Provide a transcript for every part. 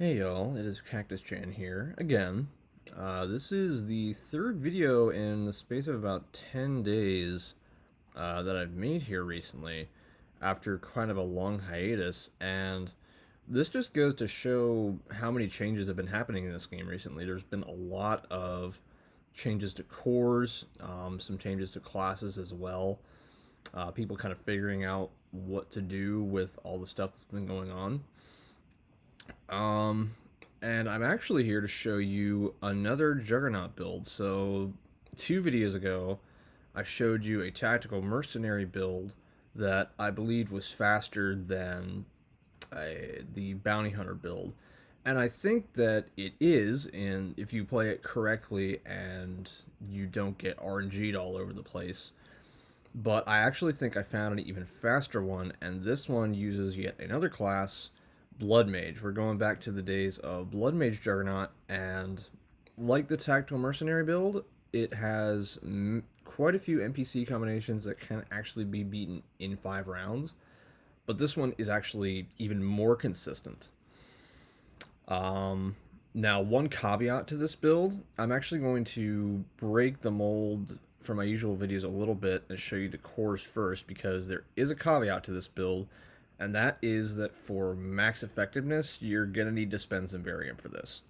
Hey y'all, it is Cactus Chan here again. This is the third video in the space of about 10 days that I've made here recently after kind of a long hiatus, and this just goes to show how many changes have been happening in this game recently. There's been a lot of changes to cores, some changes to classes as well. People kind of figuring out what to do with all the stuff that's been going on. Um, and I'm actually here to show you another Juggernaut build. So, two videos ago, I showed you a tactical mercenary build that I believed was faster than the bounty hunter build. And I think that it is, and if you play it correctly and you don't get RNG'd all over the place. But I actually think I found an even faster one, and this one uses yet another class, Blood Mage. We're going back to the days of Blood Mage Juggernaut, and like the Tactical Mercenary build, it has quite a few NPC combinations that can actually be beaten in 5 rounds, but this one is actually even more consistent. Now, one caveat to this build, I'm actually going to break the mold from my usual videos a little bit and show you the cores first, because there is a caveat to this build, and that is that for max effectiveness, you're going to need to spend some varium for this.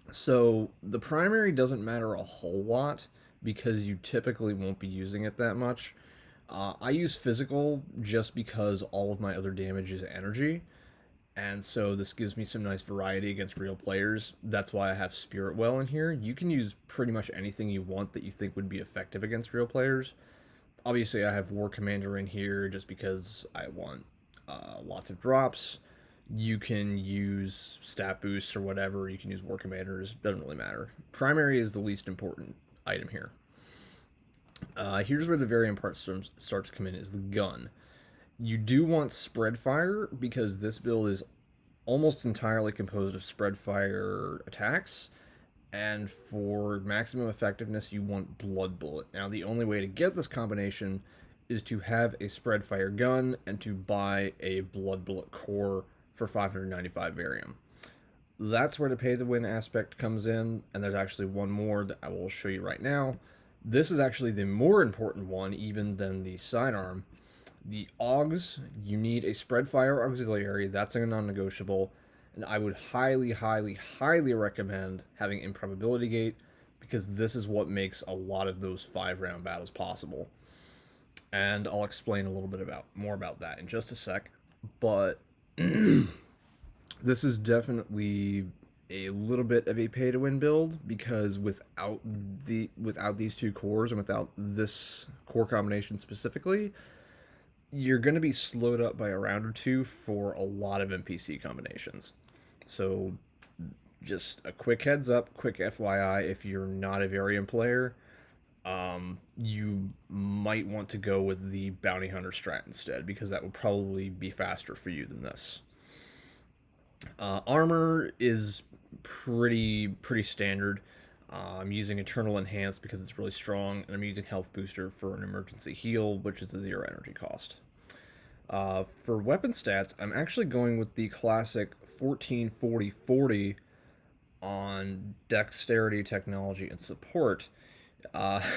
So the primary doesn't matter a whole lot because you typically won't be using it that much. I use physical just because all of my other damage is energy, and so this gives me some nice variety against real players. That's why I have Spirit Well in here. You can use pretty much anything you want that you think would be effective against real players. Obviously, I have War Commander in here just because I want lots of drops. You can use stat boosts or whatever. You can use War Commanders. Doesn't really matter. Primary is the least important item here. Here's where the variant part starts to come in: is the gun. You do want spread fire because this build is almost entirely composed of spread fire attacks. And for maximum effectiveness, you want blood bullet. Now, the only way to get this combination is to have a spread fire gun and to buy a blood bullet core for 595 varium. That's where the pay to win aspect comes in, and there's actually one more that I will show you right now. This is actually the more important one, even than the sidearm. The augs, you need a spread fire auxiliary. That's a non-negotiable, and I would highly, highly, highly recommend having improbability gate, because this is what makes a lot of those 5 round battles possible. And I'll explain a little bit more about that in just a sec. But this is definitely a little bit of a pay to win build, because without these two cores and without this core combination specifically, you're going to be slowed up by a round or two for a lot of NPC combinations. So, just a quick heads up, quick FYI, if you're not a variant player, you might want to go with the Bounty Hunter strat instead, because that would probably be faster for you than this. Armor is pretty standard. I'm using Eternal Enhance because it's really strong, and I'm using Health Booster for an emergency heal, which is a 0 energy cost. For weapon stats, I'm actually going with the classic 14-40-40 on dexterity, technology, and support.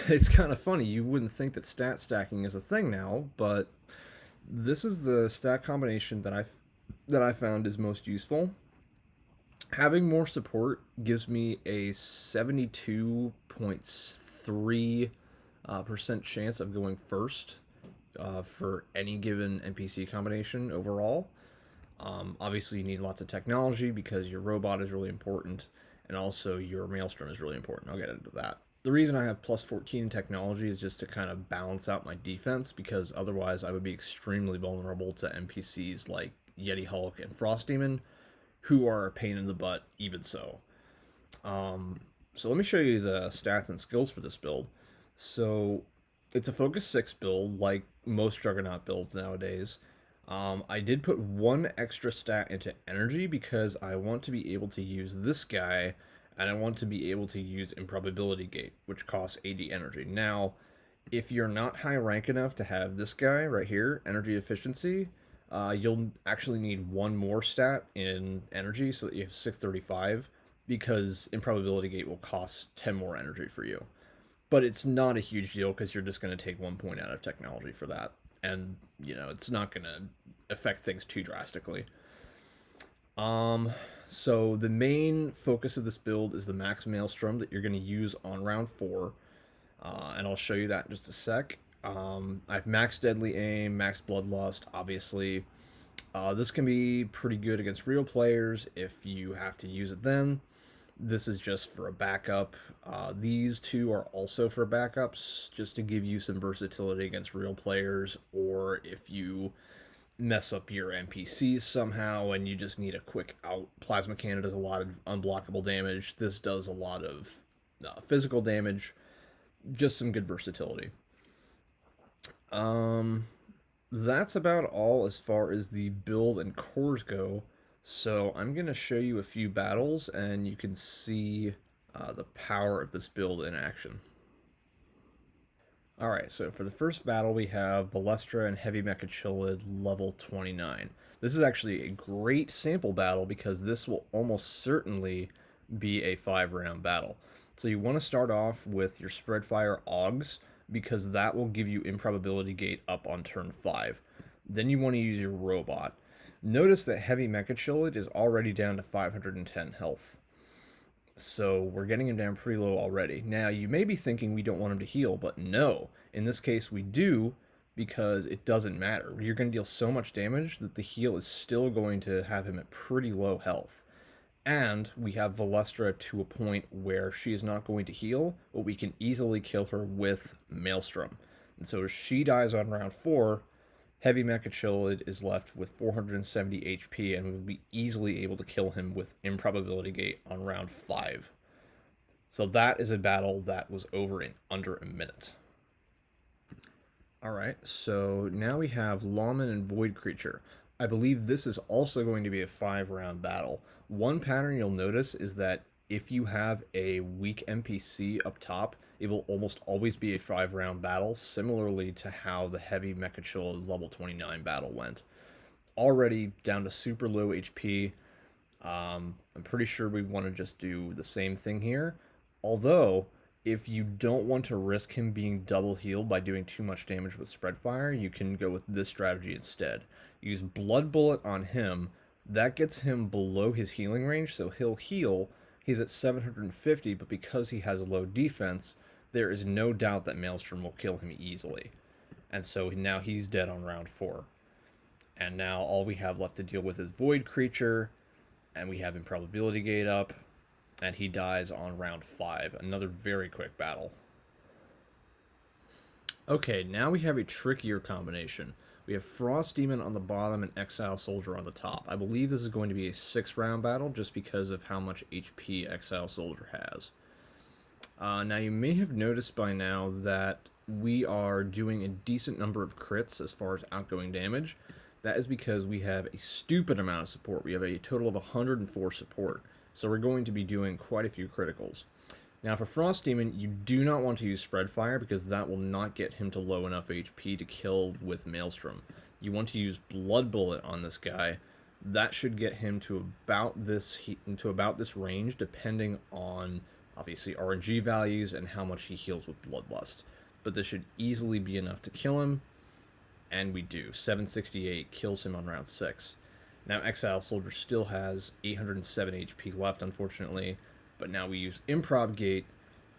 It's kind of funny. You wouldn't think that stat stacking is a thing now, but this is the stat combination that I found is most useful. Having more support gives me a 72.3% chance of going first for any given NPC combination overall. Obviously, you need lots of technology because your robot is really important, and also your maelstrom is really important. I'll get into that. The reason I have plus 14 in technology is just to kind of balance out my defense, because otherwise I would be extremely vulnerable to NPCs like Yeti Hulk and Frost Demon, who are a pain in the butt even so. So let me show you the stats and skills for this build. So it's a Focus 6 build, like most Juggernaut builds nowadays. I did put one extra stat into energy because I want to be able to use this guy, and I want to be able to use Improbability Gate, which costs 80 energy. Now, if you're not high rank enough to have this guy right here, energy efficiency, You'll actually need one more stat in energy so that you have 635 because improbability gate will cost 10 more energy for you. But it's not a huge deal because you're just going to take 1 point out of technology for that. And, it's not going to affect things too drastically. So the main focus of this build is the max maelstrom that you're going to use on round 4. And I'll show you that in just a sec. I've max deadly aim, max bloodlust, obviously. This can be pretty good against real players if you have to use it then. This is just for a backup. These two are also for backups, just to give you some versatility against real players, or if you mess up your NPCs somehow and you just need a quick out. Plasma Cannon does a lot of unblockable damage. This does a lot of physical damage. Just some good versatility. That's about all as far as the build and cores go. So I'm going to show you a few battles and you can see the power of this build in action. Alright, so for the first battle we have Valestra and Heavy Mechachilid level 29. This is actually a great sample battle because this will almost certainly be a 5-round battle. So you want to start off with your Spreadfire Augs because that will give you improbability gate up on turn 5. Then you want to use your robot. Notice that Heavy Mechachilid is already down to 510 health. So we're getting him down pretty low already. Now, you may be thinking we don't want him to heal, but no. In this case, we do, because it doesn't matter. You're going to deal so much damage that the heal is still going to have him at pretty low health. And we have Valestra to a point where she is not going to heal, but we can easily kill her with Maelstrom. And so if she dies on round 4, Heavy Mechachilid is left with 470 HP and will be easily able to kill him with Improbability Gate on round 5. So that is a battle that was over in under a minute. Alright, so now we have Lawman and Void Creature. I believe this is also going to be a 5-round battle. One pattern you'll notice is that if you have a weak NPC up top, it will almost always be a 5-round battle, similarly to how the Heavy Mechachilid level 29 battle went. Already down to super low HP. I'm pretty sure we want to just do the same thing here. Although, if you don't want to risk him being double healed by doing too much damage with Spreadfire, you can go with this strategy instead. Use Blood Bullet on him. That gets him below his healing range, so he'll heal. He's at 750, but because he has a low defense, there is no doubt that Maelstrom will kill him easily. And so now he's dead on round 4. And now all we have left to deal with is Void Creature, and we have Improbability Gate up, and he dies on round 5. Another very quick battle. Okay, now we have a trickier combination. We have Frost Demon on the bottom and Exile Soldier on the top. I believe this is going to be a 6-round battle just because of how much HP Exile Soldier has. Now you may have noticed by now that we are doing a decent number of crits as far as outgoing damage. That is because we have a stupid amount of support. We have a total of 104 support. So we're going to be doing quite a few criticals. Now for Frost Demon, you do not want to use Spreadfire because that will not get him to low enough HP to kill with Maelstrom. You want to use Blood Bullet on this guy. That should get him to about this range, depending on obviously RNG values and how much he heals with Bloodlust. But this should easily be enough to kill him, and we do. 768 kills him on round 6. Now Exile Soldier still has 807 HP left, unfortunately. But now we use Improv Gate,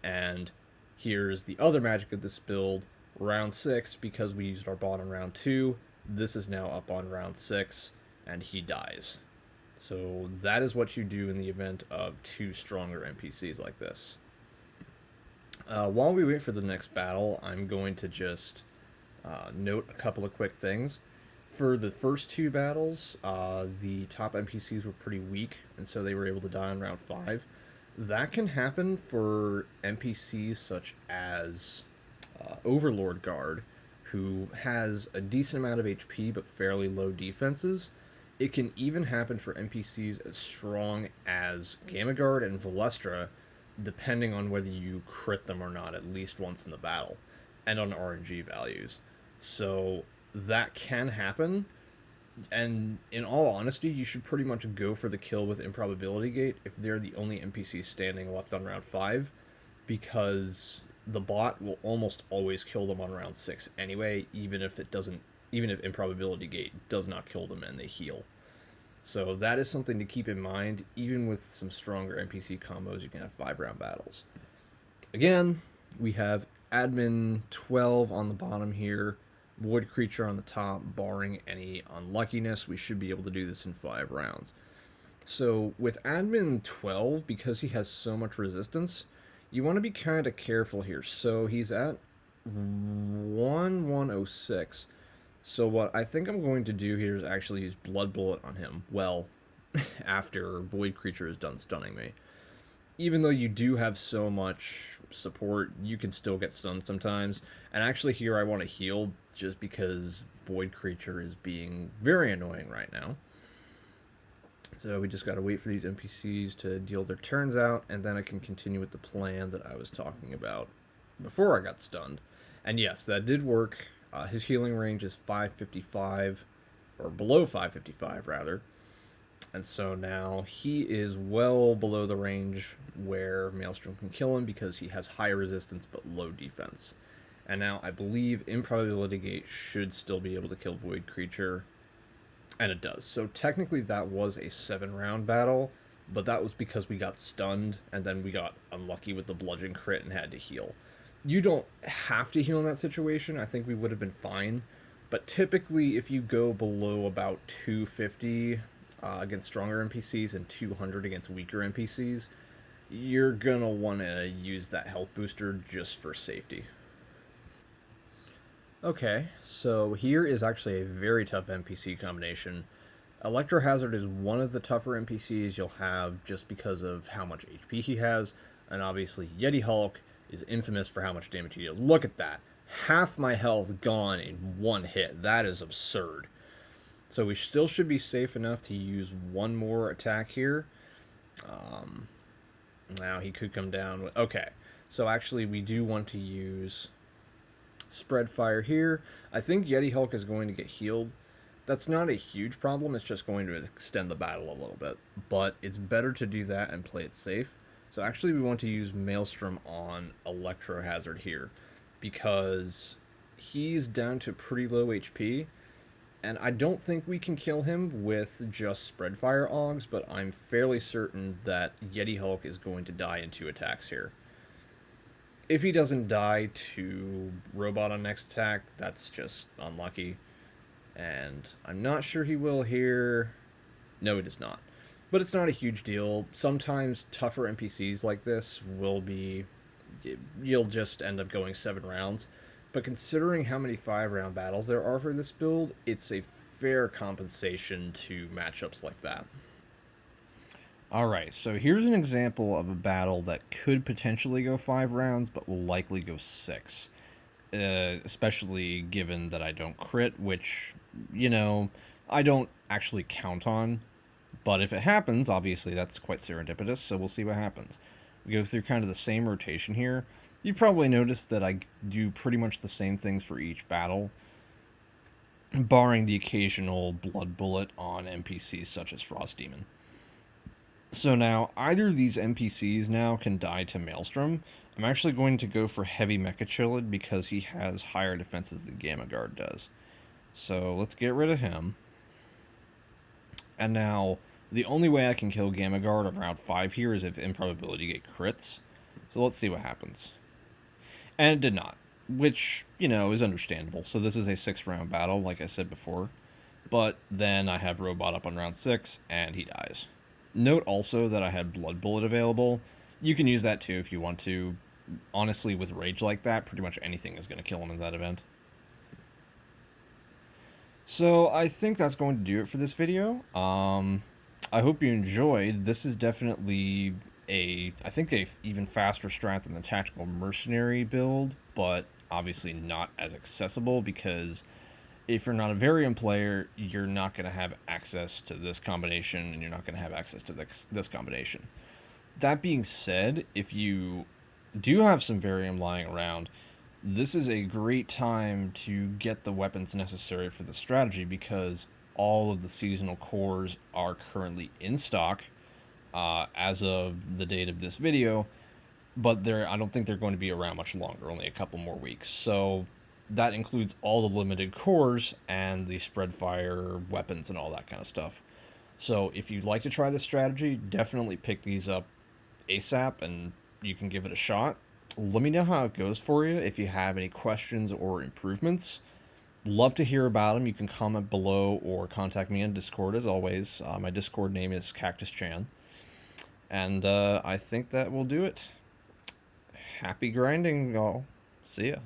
and here's the other magic of this build. Round 6, because we used our bot on round 2, this is now up on round 6, and he dies. So that is what you do in the event of 2 stronger NPCs like this. While we wait for the next battle, I'm going to just note a couple of quick things. For the first 2 battles, the top NPCs were pretty weak, and so they were able to die on round 5. That can happen for NPCs such as Overlord Guard, who has a decent amount of HP but fairly low defenses. It can even happen for NPCs as strong as Gamma Guard and Valestra, depending on whether you crit them or not at least once in the battle, and on RNG values. So that can happen. And in all honesty, you should pretty much go for the kill with Improbability Gate if they're the only NPC standing left on round 5, because the bot will almost always kill them on round 6 anyway, even if Improbability Gate does not kill them and they heal. So that is something to keep in mind. Even with some stronger NPC combos, you can have 5-round battles. Again, we have Admin 12 on the bottom here, Void Creature on the top. Barring any unluckiness, we should be able to do this in 5 rounds. So with Admin 12, because he has so much resistance, you want to be kind of careful here. So he's at 1106. So what I think I'm going to do here is actually use Blood Bullet on him. Well, after Void Creature is done stunning me. Even though you do have so much support, you can still get stunned sometimes. And actually here I want to heal just because Void Creature is being very annoying right now. So we just got to wait for these NPCs to deal their turns out, and then I can continue with the plan that I was talking about before I got stunned. And yes, that did work. His healing range is 555, or below 555 rather. And so now he is well below the range where Maelstrom can kill him because he has high resistance but low defense. And now I believe Improbability Gate should still be able to kill Void Creature. And it does. So technically that was a 7-round battle, but that was because we got stunned and then we got unlucky with the bludgeon crit and had to heal. You don't have to heal in that situation. I think we would have been fine. But typically if you go below about 250 against stronger NPCs and 200 against weaker NPCs, you're going to want to use that health booster just for safety. Okay, so here is actually a very tough NPC combination. Electrohazard is one of the tougher NPCs you'll have just because of how much HP he has, and obviously Yeti Hulk is infamous for how much damage he deals. Look at that. Half my health gone in one hit. That is absurd. So we still should be safe enough to use one more attack here. Now he could come down with... Okay, so actually we do want to use Spreadfire here. I think Yeti Hulk is going to get healed. That's not a huge problem. It's just going to extend the battle a little bit. But it's better to do that and play it safe. So actually we want to use Maelstrom on Electrohazard here, because he's down to pretty low HP. And I don't think we can kill him with just Spreadfire Augs, but I'm fairly certain that Yeti Hulk is going to die in 2 attacks here. If he doesn't die to Robot on next attack, that's just unlucky. And I'm not sure he will here. No, it is not. But it's not a huge deal. Sometimes tougher NPCs like this will be... You'll just end up going 7 rounds. But considering how many 5-round battles there are for this build, it's a fair compensation to matchups like that. Alright, so here's an example of a battle that could potentially go 5 rounds, but will likely go 6. Especially given that I don't crit, which, you know, I don't actually count on. But if it happens, obviously that's quite serendipitous, so we'll see what happens. We go through kind of the same rotation here. You've probably noticed that I do pretty much the same things for each battle, barring the occasional blood bullet on NPCs such as Frost Demon. So now, either of these NPCs now can die to Maelstrom. I'm actually going to go for Heavy Mechachillid because he has higher defenses than Gamma Guard does. So let's get rid of him. And now, the only way I can kill Gamma Guard on round 5 here is if Improbability Gate crits. So let's see what happens. And it did not, which, you know, is understandable. So this is a 6-round battle, like I said before. But then I have Robot up on round 6, and he dies. Note also that I had Blood Bullet available. You can use that too if you want to. Honestly, with Rage like that, pretty much anything is going to kill him in that event. So I think that's going to do it for this video. I hope you enjoyed. This is definitely I think a even faster strat than the tactical mercenary build, but obviously not as accessible because if you're not a variant player, you're not going to have access to this combination, and you're not going to have access to this combination. That being said, if you do have some varium lying around, this is a great time to get the weapons necessary for the strategy, because all of the seasonal cores are currently in stock as of the date of this video, but I don't think they're going to be around much longer, only a couple more weeks. So that includes all the limited cores and the spreadfire weapons and all that kind of stuff. So if you'd like to try this strategy, definitely pick these up ASAP and you can give it a shot. Let me know how it goes for you. If you have any questions or improvements, love to hear about them. You can comment below or contact me on Discord as always. My Discord name is Cactus Chan. And I think that will do it. Happy grinding, y'all. See ya.